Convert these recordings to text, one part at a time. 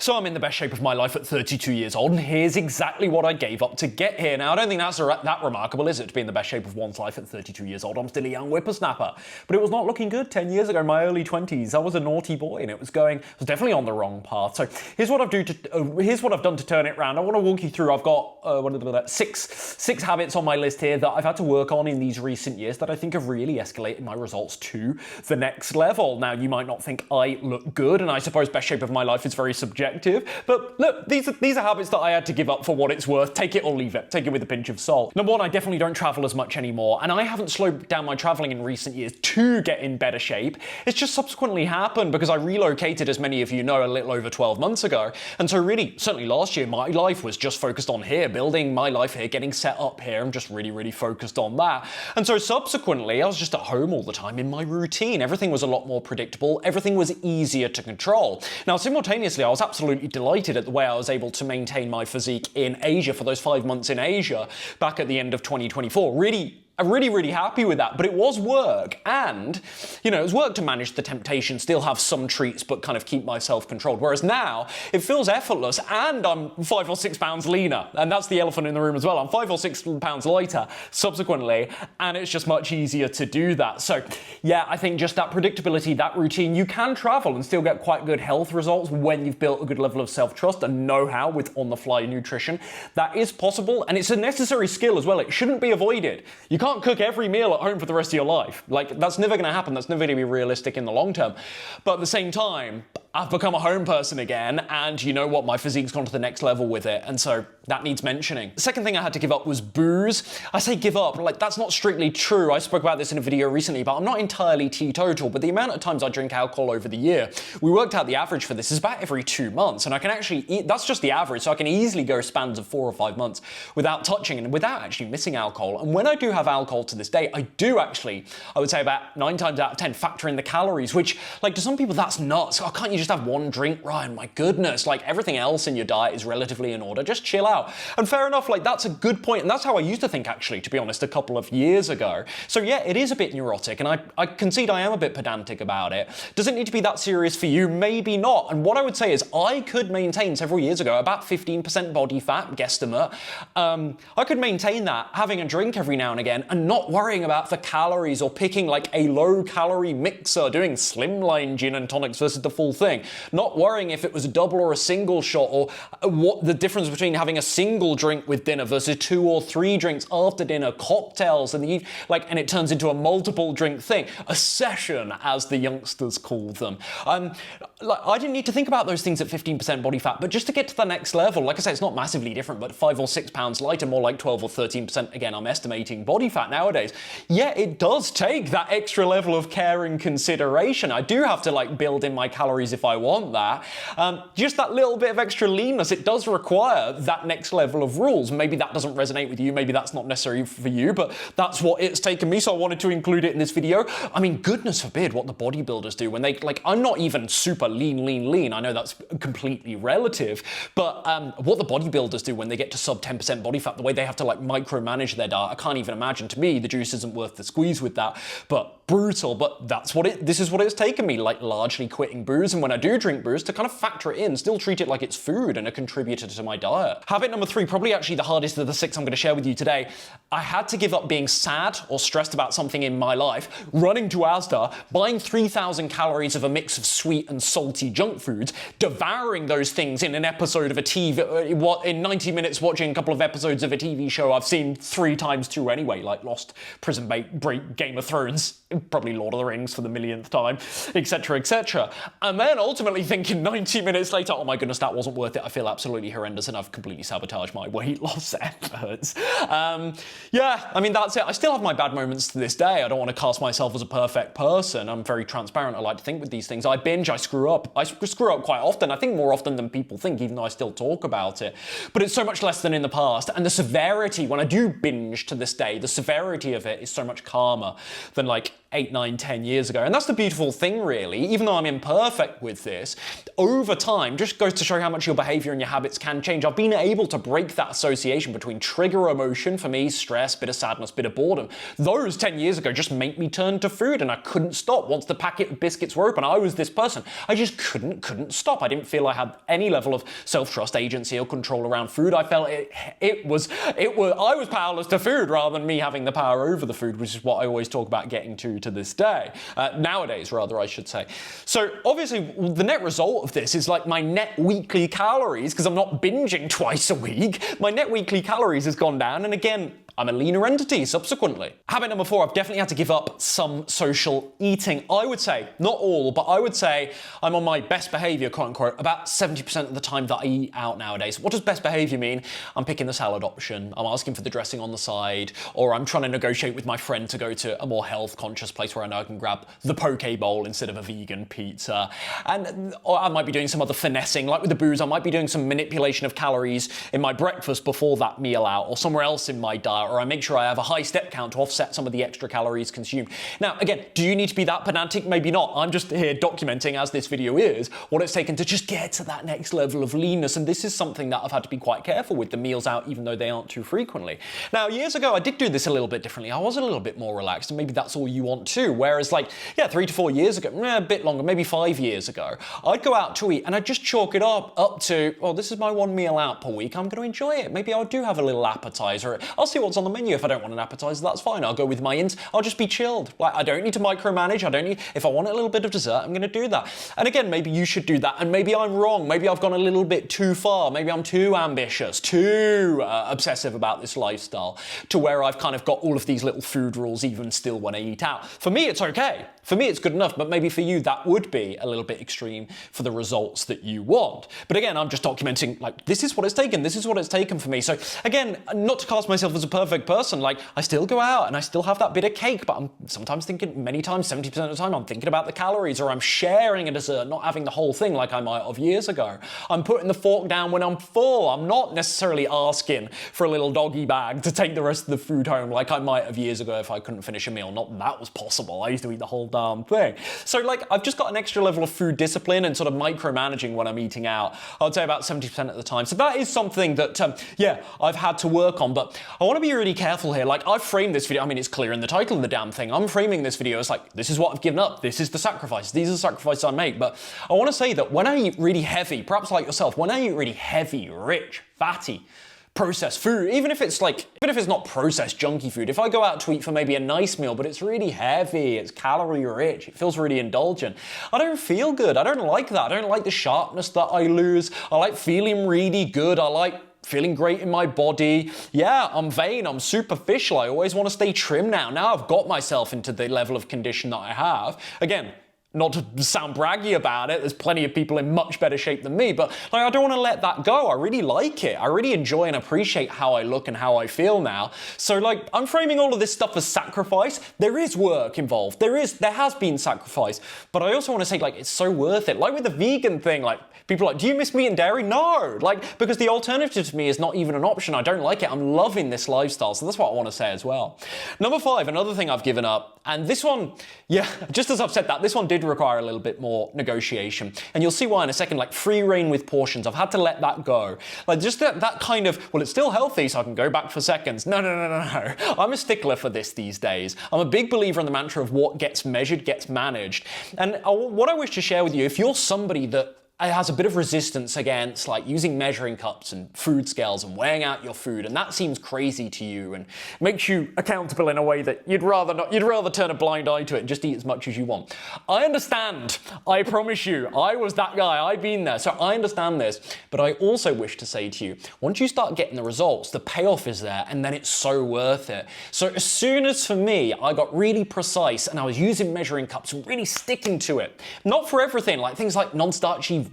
So I'm in the best shape of my life at 32 years old, and here's exactly what I gave up to get here. Now, I don't think that's that remarkable, is it, to be in the best shape of one's life at 32 years old? I'm still a young whippersnapper. But it was not looking good 10 years ago, in my early 20s. I was a naughty boy, and it was definitely on the wrong path. So here's what I've done to turn it around. I want to walk you through. I've got six habits on my list here that I've had to work on in these recent years that I think have really escalated my results to the next level. Now, you might not think I look good, and I suppose best shape of my life is very subjective. But look, these are habits that I had to give up for what it's worth. Take it or leave it. Take it with a pinch of salt. Number one, I definitely don't travel as much anymore, and I haven't slowed down my traveling in recent years to get in better shape. It's just subsequently happened because I relocated, as many of you know, a little over 12 months ago. And so really, certainly last year, my life was just focused on here, building my life here, getting set up here. I'm just really, really focused on that. And so subsequently, I was just at home all the time in my routine. Everything was a lot more predictable. Everything was easier to control. Now, simultaneously, I was absolutely delighted at the way I was able to maintain my physique in Asia for those 5 months in Asia back at the end of 2024. I'm really happy with that, but it was work, and, it was work to manage the temptation, still have some treats, but kind of keep myself controlled. Whereas now, it feels effortless, and I'm 5 or 6 pounds leaner, and that's the elephant in the room as well. I'm 5 or 6 pounds lighter subsequently, and it's just much easier to do that. So, yeah, I think just that predictability, that routine, you can travel and still get quite good health results when you've built a good level of self-trust and know-how with on-the-fly nutrition. That is possible, and it's a necessary skill as well. It shouldn't be avoided. You can't cook every meal at home for the rest of your life. Like, that's never going to happen. That's never going to be realistic in the long term. But at the same time, I've become a home person again, and you know what? My physique's gone to the next level with it, and so that needs mentioning. The second thing I had to give up was booze. I say give up, like, that's not strictly true. I spoke about this in a video recently, but I'm not entirely teetotal, but the amount of times I drink alcohol over the year, we worked out the average for this is about every 2 months, and I can actually eat, that's just the average, so I can easily go spans of 4 or 5 months without touching and without actually missing alcohol. And when I do have alcohol to this day, I do actually, I would say about 9 times out of 10, factor in the calories, which, like, to some people that's nuts. Oh, can't you just have one drink, Ryan? My goodness, like, everything else in your diet is relatively in order. Just chill out. And fair enough, like, that's a good point, and that's how I used to think, actually, to be honest, a couple of years ago. So yeah, it is a bit neurotic, and I concede I am a bit pedantic about it. Does it need to be that serious for you? Maybe not. And what I would say is I could maintain several years ago about 15% body fat, guesstimate. I could maintain that, having a drink every now and again, and not worrying about the calories or picking like a low-calorie mixer, doing slimline gin and tonics versus the full thing. Not worrying if it was a double or a single shot, or what the difference between having a single drink with dinner versus 2 or 3 drinks after dinner, cocktails, and and it turns into a multiple drink thing, a session, as the youngsters call them. I didn't need to think about those things at 15% body fat, but just to get to the next level, like I say, it's not massively different, but 5 or 6 pounds lighter, more like 12 or 13%, again, I'm estimating body fat nowadays. Yeah, it does take that extra level of care and consideration. I do have to, like, build in my calories if I want that. Just that little bit of extra leanness, it does require that next level of rules. Maybe that doesn't resonate with you, maybe that's not necessary for you, but that's what it's taken me, so I wanted to include it in this video. I mean, goodness forbid what the bodybuilders do when they, like, I'm not even super lean. I know that's completely relative, but what the bodybuilders do when they get to sub 10% body fat, the way they have to, like, micromanage their diet, I can't even imagine. To me, the juice isn't worth the squeeze with that, but brutal. But this is what it's taken me, like, largely quitting booze, and when I do drink booze, to kind of factor it in, still treat it like it's food and a contributor to my diet. Habit number 3, probably actually the hardest of the 6 I'm going to share with you today. I had to give up being sad or stressed about something in my life, running to Asda, buying 3,000 calories of a mix of sweet and salty junk foods, devouring those things in an episode of a in 90 minutes watching a couple of episodes of a TV show I've seen 3 times through anyway, like Lost, Prison Break, Game of Thrones, probably Lord of the Rings for the millionth time, etc., etc. And then ultimately thinking 90 minutes later, oh my goodness, that wasn't worth it. I feel absolutely horrendous and I've completely sabotaged my weight loss efforts. Yeah, I mean, that's it. I still have my bad moments to this day. I don't want to cast myself as a perfect person. I'm very transparent. I like to think with these things. I binge, I screw up. I screw up quite often. I think more often than people think, even though I still talk about it. But it's so much less than in the past. And the severity, when I do binge to this day, the severity of it is so much calmer than, like, 8, 9, 10 years ago. And that's the beautiful thing, really. Even though I'm imperfect with this, over time, just goes to show how much your behavior and your habits can change. I've been able to break that association between trigger emotion, for me, stress, bit of sadness, bit of boredom. Those 10 years ago just make me turn to food, and I couldn't stop. Once the packet of biscuits were open, I was this person. I just couldn't stop. I didn't feel I had any level of self-trust, agency, or control around food. I felt I was powerless to food rather than me having the power over the food, which is what I always talk about getting to this day. Nowadays, rather, I should say. So obviously, the net result of this is like my net weekly calories, because I'm not binging twice a week. My net weekly calories has gone down, and again, I'm a leaner entity subsequently. Habit number 4, I've definitely had to give up some social eating. I would say, not all, but I would say I'm on my best behavior, quote unquote, about 70% of the time that I eat out nowadays. What does best behavior mean? I'm picking the salad option, I'm asking for the dressing on the side, or I'm trying to negotiate with my friend to go to a more health conscious place where I know I can grab the poke bowl instead of a vegan pizza. Or I might be doing some other finessing, like with the booze, I might be doing some manipulation of calories in my breakfast before that meal out, or somewhere else in my diet, or I make sure I have a high step count to offset some of the extra calories consumed. Now, again, do you need to be that pedantic? Maybe not. I'm just here documenting, as this video is, what it's taken to just get to that next level of leanness, and this is something that I've had to be quite careful with, the meals out, even though they aren't too frequently. Now, years ago, I did do this a little bit differently. I was a little bit more relaxed, and maybe that's all you want too, whereas 3 to 4 years ago, a bit longer, maybe 5 years ago, I'd go out to eat, and I'd just chalk it up to, well, this is my one meal out per week, I'm going to enjoy it. Maybe I do have a little appetizer. I'll see what's on the menu. If I don't want an appetizer, that's fine. I'll go with my ins. I'll just be chilled. I don't need to micromanage. If I want a little bit of dessert, I'm going to do that. And again, maybe you should do that. And maybe I'm wrong. Maybe I've gone a little bit too far. Maybe I'm too ambitious, too obsessive about this lifestyle, to where I've kind of got all of these little food rules even still when I eat out. For me, it's okay. For me, it's good enough, but maybe for you, that would be a little bit extreme for the results that you want. But again, I'm just documenting, this is what it's taken. This is what it's taken for me. So again, not to cast myself as a perfect person, I still go out and I still have that bit of cake, but I'm sometimes thinking, many times, 70% of the time, I'm thinking about the calories, or I'm sharing a dessert, not having the whole thing like I might have years ago. I'm putting the fork down when I'm full. I'm not necessarily asking for a little doggy bag to take the rest of the food home like I might have years ago if I couldn't finish a meal. Not that that was possible. I used to eat the whole damn thing. So I've just got an extra level of food discipline and sort of micromanaging when I'm eating out. I would say about 70% of the time. So that is something that, I've had to work on, but I want to be really careful here. I've framed this video, it's clear in the title of the damn thing. I'm framing this video as this is what I've given up. This is the sacrifice. These are the sacrifices I make. But I want to say that when I eat really heavy, perhaps like yourself, when I eat really heavy, rich, fatty, processed food, even if it's not processed junky food, if I go out to eat for maybe a nice meal, but it's really heavy, it's calorie rich, it feels really indulgent, I don't feel good. I don't like that. I don't like the sharpness that I lose. I like feeling really good. I like feeling great in my body. Yeah, I'm vain, I'm superficial. I always want to stay trim now. Now I've got myself into the level of condition that I have. Again, not to sound braggy about it, there's plenty of people in much better shape than me, but I don't want to let that go. I really like it. I really enjoy and appreciate how I look and how I feel now. So I'm framing all of this stuff as sacrifice. There is work involved. There has been sacrifice, but I also want to say it's so worth it. Like with the vegan thing, people are do you miss meat and dairy? No, because the alternative to me is not even an option. I don't like it. I'm loving this lifestyle. So that's what I want to say as well. Number 5, another thing I've given up, and this one, just as I've said that, this one did require a little bit more negotiation. And you'll see why in a second, free reign with portions. I've had to let that go. Just that kind of, well, it's still healthy, so I can go back for seconds. No. I'm a stickler for this these days. I'm a big believer in the mantra of what gets measured gets managed. And what I wish to share with you, if you're somebody that has a bit of resistance against using measuring cups and food scales and weighing out your food, and that seems crazy to you and makes you accountable in a way that you'd rather turn a blind eye to it and just eat as much as you want. I understand. I promise you, I was that guy. I've been there, so I understand this. But I also wish to say to you, once you start getting the results, the payoff is there, and then it's so worth it. So as soon as for me, I got really precise and I was using measuring cups and really sticking to it, not for everything, things like non-starchy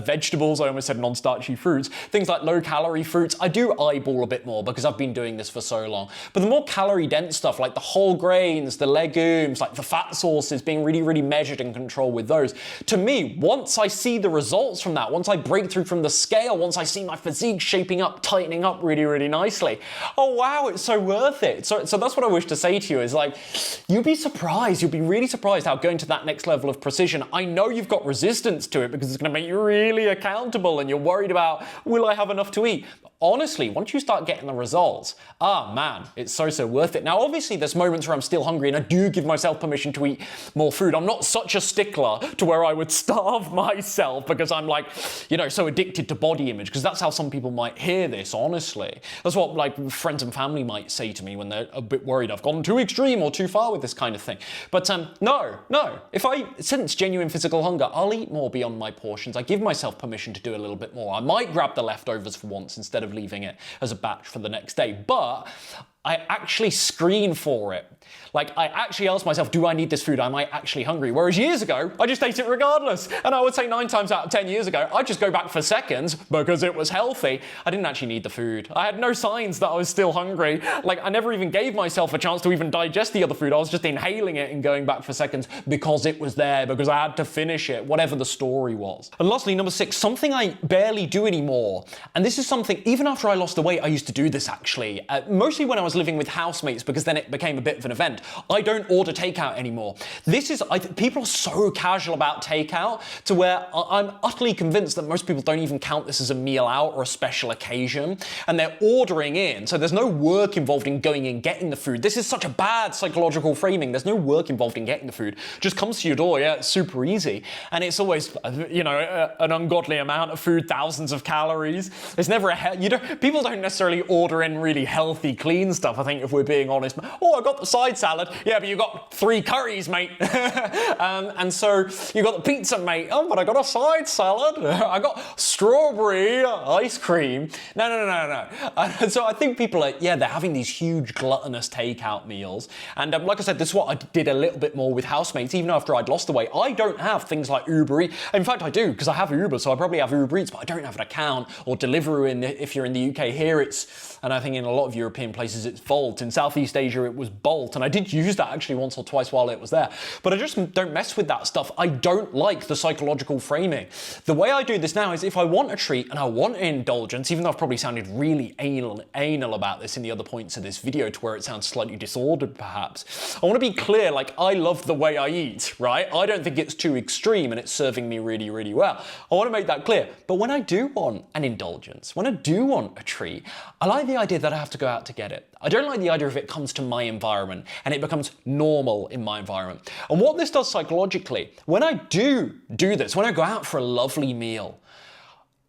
vegetables, I almost said non-starchy fruits, things like low-calorie fruits, I do eyeball a bit more because I've been doing this for so long. But the more calorie-dense stuff, like the whole grains, the legumes, like the fat sources, being really, really measured and controlled with those, to me, once I see the results from that, once I break through from the scale, once I see my physique shaping up, tightening up really, really nicely, oh wow, it's so worth it. So that's what I wish to say to you is like, you'll be surprised, you'll be really surprised how going to that next level of precision, I know you've got resistance to it because it's going to make you really accountable and you're worried about, will I have enough to eat? Honestly, once you start getting the results, man, it's so worth it. Now, obviously, there's moments where I'm still hungry and I do give myself permission to eat more food. I'm not such a stickler to where I would starve myself because I'm like, you know, so addicted to body image, because that's how some people might hear this, honestly. That's what like friends and family might say to me when they're a bit worried I've gone too extreme or too far with this kind of thing. But no. If I sense genuine physical hunger, I'll eat more beyond my portions. I give myself permission to do a little bit more. I might grab the leftovers for once instead of leaving it as a batch for the next day, but I actually screen for it. Like, I actually ask myself, do I need this food? Am I actually hungry? Whereas years ago, I just ate it regardless. And I would say 9 times out of 10 years ago, I'd just go back for seconds because it was healthy. I didn't actually need the food. I had no signs that I was still hungry. Like, I never even gave myself a chance to even digest the other food. I was just inhaling it and going back for seconds because it was there, because I had to finish it, whatever the story was. And lastly, number 6, something I barely do anymore. And this is something, even after I lost the weight, I used to do this actually. Mostly when I was living with housemates, because then it became a bit of an event. I don't order takeout anymore. People are so casual about takeout to where I'm utterly convinced that most people don't even count this as a meal out or a special occasion, and they're ordering in. So there's no work involved in going and getting the food. This is such a bad psychological framing. There's no work involved in getting the food. It just comes to your door. Yeah, it's super easy. And it's always, you know, an ungodly amount of food, thousands of calories. There's never people don't necessarily order in really healthy, clean stuff, I think, if we're being honest. Oh, I got the side salad. Yeah, but you got 3 curries, mate. And so you got the pizza, mate. Oh, but I got a side salad. I got strawberry ice cream. No. So I think people are, they're having these huge gluttonous takeout meals. And like I said, this is what I did a little bit more with housemates, even after I'd lost the weight. I don't have things like Uber Eats. In fact, I do, because I have Uber, so I probably have Uber Eats, but I don't have an account or Deliveroo if you're in the UK. Here it's, and I think in a lot of European places it's Volt. In Southeast Asia it was Bolt, and I did use that actually once or twice while it was there. But I just don't mess with that stuff. I don't like the psychological framing. The way I do this now is if I want a treat and I want an indulgence, even though I've probably sounded really anal about this in the other points of this video to where it sounds slightly disordered perhaps, I want to be clear, like, I love the way I eat, right? I don't think it's too extreme and it's serving me really, really well. I want to make that clear. But when I do want an indulgence, when I do want a treat, I like the idea that I have to go out to get it. I don't like the idea if it comes to my environment and it becomes normal in my environment. And what this does psychologically, when I do this, when I go out for a lovely meal,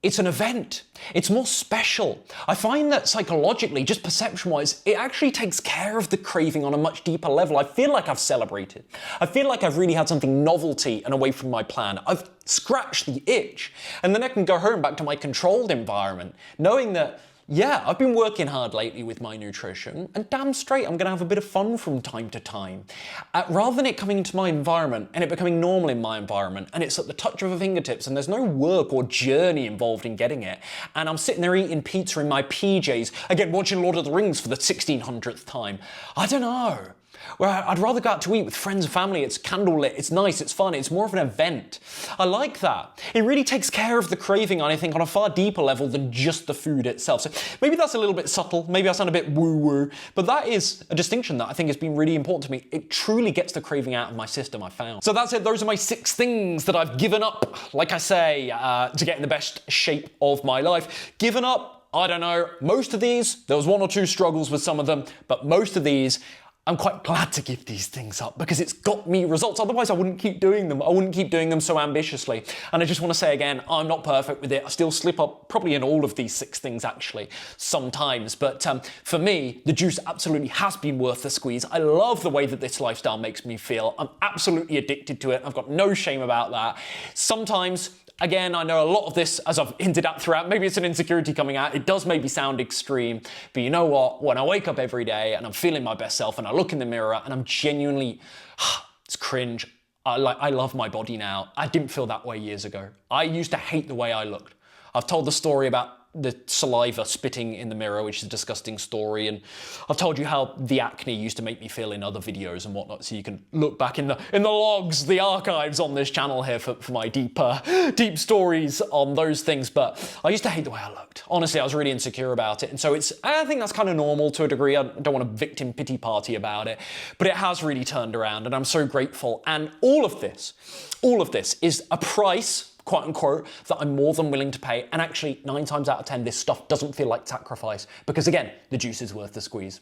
it's an event. It's more special. I find that psychologically, just perception-wise, it actually takes care of the craving on a much deeper level. I feel like I've celebrated. I feel like I've really had something novelty and away from my plan. I've scratched the itch. And then I can go home back to my controlled environment, knowing that, yeah, I've been working hard lately with my nutrition, and damn straight I'm going to have a bit of fun from time to time. Rather than it coming into my environment and it becoming normal in my environment, and it's at the touch of a fingertips, and there's no work or journey involved in getting it, and I'm sitting there eating pizza in my PJs, again watching Lord of the Rings for the 1600th time. I don't know. Where I'd rather go out to eat with friends and family. It's candlelit, it's nice, it's fun, it's more of an event. I like that. It really takes care of the craving, I think, on a far deeper level than just the food itself. So maybe that's a little bit subtle, maybe I sound a bit woo-woo, but that is a distinction that I think has been really important to me. It truly gets the craving out of my system, I found. So that's it, those are my 6 things that I've given up, like I say, to get in the best shape of my life. Given up, I don't know, most of these, there was 1 or 2 struggles with some of them, but most of these, I'm quite glad to give these things up because it's got me results. Otherwise, I wouldn't keep doing them. I wouldn't keep doing them so ambitiously. And I just want to say again, I'm not perfect with it. I still slip up probably in all of these 6 things actually, sometimes. But for me, the juice absolutely has been worth the squeeze. I love the way that this lifestyle makes me feel. I'm absolutely addicted to it. I've got no shame about that. Sometimes, again, I know a lot of this, as I've hinted at throughout, maybe it's an insecurity coming out. It does maybe sound extreme, but you know what? When I wake up every day and I'm feeling my best self and I look in the mirror and I'm genuinely, it's cringe, I love my body now. I didn't feel that way years ago. I used to hate the way I looked. I've told the story about the saliva spitting in the mirror, which is a disgusting story, and I've told you how the acne used to make me feel in other videos and whatnot, so you can look back in the logs, the archives on this channel here for my deep stories on those things. But I used to hate the way I looked. Honestly, I was really insecure about it, and so I think that's kind of normal to a degree. I don't want a victim pity party about it, but it has really turned around, and I'm so grateful. And all of this is a price, quote unquote, that I'm more than willing to pay. And actually, 9 times out of 10, this stuff doesn't feel like sacrifice because, again, the juice is worth the squeeze.